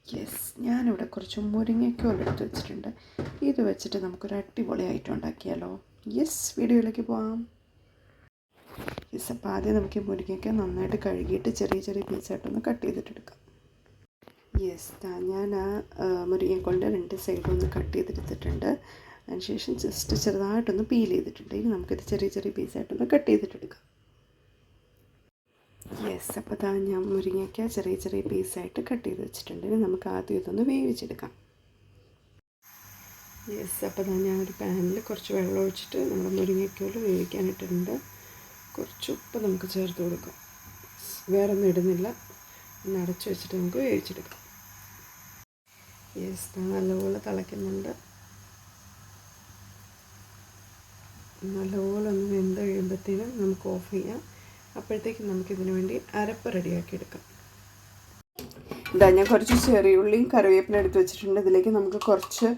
Yes, ഞാനിവിടെ കുറച്ച് മുരിങ്ങയ്ക്കോൽ എടുത്ത് വെച്ചിട്ടുണ്ട്. ഇത് വെച്ചിട്ട് നമുക്കൊരു അടിപൊളി ഐറ്റം ഉണ്ടാക്കിയാലോ? യെസ്, വീഡിയോയിലേക്ക് പോകാം. യെസ്, അപ്പോൾ ആദ്യം നമുക്ക് ഈ മുരിങ്ങയ്ക്ക നന്നായിട്ട് കഴുകിയിട്ട് ചെറിയ ചെറിയ പീസായിട്ടൊന്ന് കട്ട് ചെയ്തിട്ടെടുക്കാം. യെസ്, ഞാൻ മുരിങ്ങക്കോലിൻ്റെ 2 സൈഡും ഒന്ന് കട്ട് ചെയ്തെടുത്തിട്ടുണ്ട്. അതിനുശേഷം ജസ്റ്റ് ചെറുതായിട്ടൊന്ന് പീൽ ചെയ്തിട്ടുണ്ട്. ഇനി നമുക്കിത് ചെറിയ ചെറിയ പീസായിട്ടൊന്ന് കട്ട് ചെയ്തിട്ടെടുക്കാം. യെസ്, അപ്പോൾ ഞാൻ മുരിങ്ങയ്ക്ക ചെറിയ ചെറിയ പീസായിട്ട് കട്ട് ചെയ്ത് വെച്ചിട്ടുണ്ട്. ഇനി നമുക്ക് ആദ്യം ഇതൊന്ന് വേവിച്ചെടുക്കാം. യെസ്, അപ്പോൾ ഞാൻ ഒരു പാനിൽ കുറച്ച് വെള്ളം ഒഴിച്ചിട്ട് നമ്മുടെ മുരിങ്ങയ്ക്കോൽ വേവിക്കാനിട്ടിട്ടുണ്ട്. കുറച്ച് ഉപ്പ് നമുക്ക് ചേർത്ത് കൊടുക്കാം. വേറെ ഒന്നും ഇടുന്നില്ല. ഒന്ന് അടച്ചു വെച്ചിട്ട് നമുക്ക് വേവിച്ചെടുക്കാം. യെസ്, നല്ലപോലെ തിളയ്ക്കുന്നുണ്ട്. നല്ലപോലെ ഒന്ന് വെന്ത് കഴിയുമ്പോഴത്തേനും നമുക്ക് ഓഫ് ചെയ്യാം. അപ്പോഴത്തേക്കും നമുക്കിതിന് വേണ്ടി അരപ്പ് റെഡിയാക്കി എടുക്കാം. ഞാൻ കുറച്ച് ചെറിയുള്ളിയും കറിവേപ്പില എടുത്ത് വെച്ചിട്ടുണ്ട്. ഇതിലേക്ക് നമുക്ക് കുറച്ച്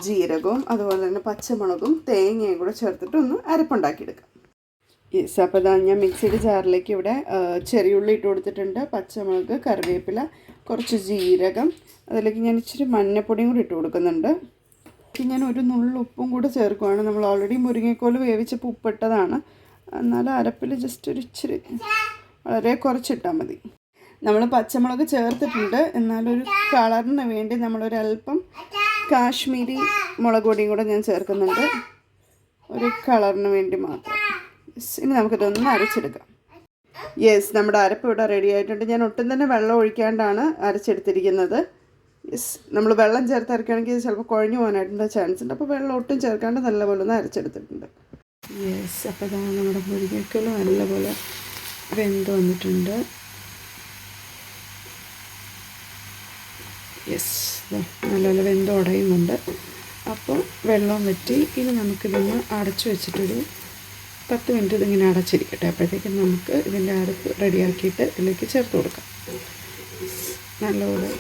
ജീരകവും അതുപോലെ തന്നെ പച്ചമുളകും തേങ്ങയും കൂടെ ചേർത്തിട്ട് ഒന്ന് അരപ്പുണ്ടാക്കിയെടുക്കാം. യെസ്, അപ്പോൾ ഞാൻ മിക്സിയുടെ ജാറിലേക്ക് ഇവിടെ ചെറിയുള്ളി ഇട്ട് കൊടുത്തിട്ടുണ്ട്. പച്ചമുളക്, കറിവേപ്പില, കുറച്ച് ജീരകം, അതിലേക്ക് ഞാൻ ഇച്ചിരി മഞ്ഞൾപ്പൊടിയും കൂടി ഇട്ട് കൊടുക്കുന്നുണ്ട്. ഞാൻ ഒരു നുള്ളു ഉപ്പും കൂടെ ചേർക്കുകയാണ്. നമ്മൾ ഓൾറെഡി മുരിങ്ങക്കോൽ വേവിച്ചപ്പോൾ ഉപ്പിട്ടതാണ്. എന്നാൽ അരപ്പിൽ ജസ്റ്റ് ഒരു ഇച്ചിരി വളരെ കുറച്ചിട്ടാൽ മതി. നമ്മൾ പച്ചമുളക് ചേർത്തിട്ടുണ്ട്. എന്നാലൊരു കളറിന് വേണ്ടി നമ്മളൊരല്പം കാശ്മീരി മുളക് പൊടിയും കൂടെ ഞാൻ ചേർക്കുന്നുണ്ട്, ഒരു കളറിന് വേണ്ടി മാത്രം. ഇനി നമുക്കിതൊന്ന് അരച്ചെടുക്കാം. യെസ്, നമ്മുടെ അരപ്പ് ഇവിടെ റെഡി ആയിട്ടുണ്ട്. ഞാൻ ഒട്ടും തന്നെ വെള്ളം ഒഴിക്കാണ്ടാണ് അരച്ചെടുത്തിരിക്കുന്നത്. യെസ്, നമ്മൾ വെള്ളം ചേർത്ത് അരക്കുകയാണെങ്കിൽ ചിലപ്പോൾ കുഴഞ്ഞു പോകാനായിട്ടുള്ള ചാൻസ് ഉണ്ട്. അപ്പോൾ വെള്ളം ഒട്ടും ചേർക്കാണ്ട് നല്ലപോലെ ഒന്ന് അരച്ചെടുത്തിട്ടുണ്ട്. യെസ്, അപ്പോൾ നമ്മുടെ മുരിങ്ങയ്ക്കോൽ നല്ലപോലെ വെന്ത് വന്നിട്ടുണ്ട്. യെസ്, നല്ലപോലെ വെന്ത് ഉടയുന്നുണ്ട്. അപ്പോൾ വെള്ളം വറ്റി. ഇനി നമുക്കിതൊന്ന് അടച്ചു വെച്ചിട്ടൊരു 10 മിനിറ്റ് ഇതിങ്ങനെ അടച്ചിരിക്കട്ടെ. അപ്പോഴത്തേക്കും നമുക്ക് ഇതിൻ്റെ അരപ്പ് റെഡിയാക്കിയിട്ട് ഇതിലേക്ക് ചേർത്ത് കൊടുക്കാം. നല്ലപോലെ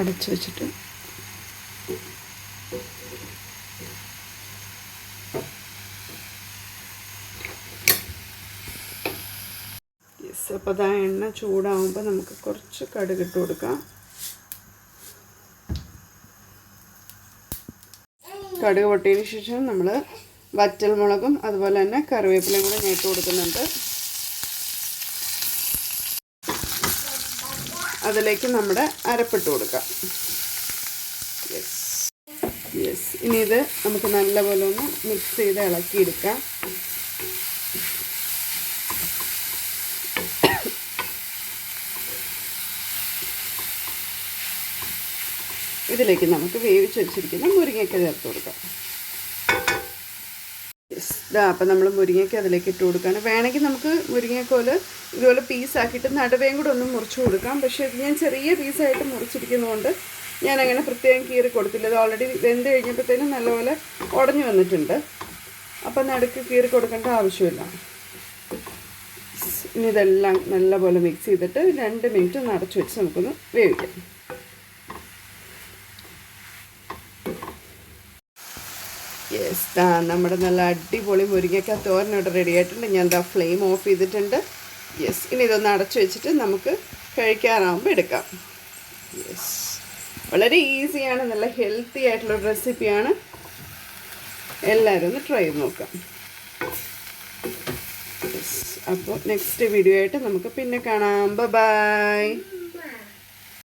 അടച്ചു വെച്ചിട്ട് യെസ്, അപ്പോൾ എണ്ണ ചൂടാകുമ്പോൾ നമുക്ക് കുറച്ച് കടുക് ഇട്ട് കൊടുക്കാം. കടുക് പൊട്ടിയതിന് ശേഷം നമ്മൾ വറ്റൽമുളകും അതുപോലെ തന്നെ കറിവേപ്പിലയും കൂടെ ഇട്ട് കൊടുക്കുന്നുണ്ട്. അതിലേക്ക് നമ്മുടെ അരപ്പിട്ട് കൊടുക്കാം. യെസ്, ഇനി ഇത് നമുക്ക് നല്ലപോലെ ഒന്ന് മിക്സ് ചെയ്ത് ഇളക്കിയെടുക്കാം. ഇതിലേക്ക് നമുക്ക് വേവിച്ച് വെച്ചിരിക്കുന്ന മുരിങ്ങയ്ക്ക ചേർത്ത് കൊടുക്കാം. യെസ്, അപ്പോൾ നമ്മൾ മുരിങ്ങയ്ക്ക അതിലേക്ക് ഇട്ട് കൊടുക്കുകയാണ്. വേണമെങ്കിൽ നമുക്ക് മുരിങ്ങക്കോൽ ഇതുപോലെ പീസാക്കിയിട്ട് നടുവേയും കൂടെ ഒന്ന് മുറിച്ച് കൊടുക്കാം. പക്ഷേ ഇത് ഞാൻ ചെറിയ പീസായിട്ട് മുറിച്ചിരിക്കുന്നതുകൊണ്ട് ഞാനങ്ങനെ പ്രത്യേകം കീറി കൊടുത്തില്ല. ഇത് ഓൾറെഡി വെന്ത് കഴിഞ്ഞപ്പോഴത്തേനും നല്ലപോലെ ഉടഞ്ഞു വന്നിട്ടുണ്ട്. അപ്പം നടുക്ക് കീറി കൊടുക്കേണ്ട ആവശ്യമില്ല. ഇനി ഇതെല്ലാം നല്ലപോലെ മിക്സ് ചെയ്തിട്ട് 2 മിനിറ്റ് ഒന്ന് അടച്ചു വെച്ച് നമുക്കൊന്ന് വേവിക്കാം. യെസ്, നമ്മുടെ നല്ല അടിപൊളി മുരിങ്ങയ്ക്ക തോരൻ ഇവിടെ റെഡി ആയിട്ടുണ്ട്. ഞാൻ ഫ്ലെയിം ഓഫ് ചെയ്തിട്ടുണ്ട്. യെസ്, ഇനി ഇതൊന്ന് അടച്ചു വെച്ചിട്ട് നമുക്ക് കഴിക്കാറാകുമ്പോൾ എടുക്കാം. യെസ്, വളരെ ഈസിയാണ്, നല്ല ഹെൽത്തി ആയിട്ടുള്ളൊരു റെസിപ്പിയാണ്. എല്ലാവരും ഒന്ന് ട്രൈ ചെയ്ത് നോക്കാം. യെസ്, അപ്പോൾ നെക്സ്റ്റ് വീഡിയോ ആയിട്ട് നമുക്ക് പിന്നെ കാണാം. ബൈ.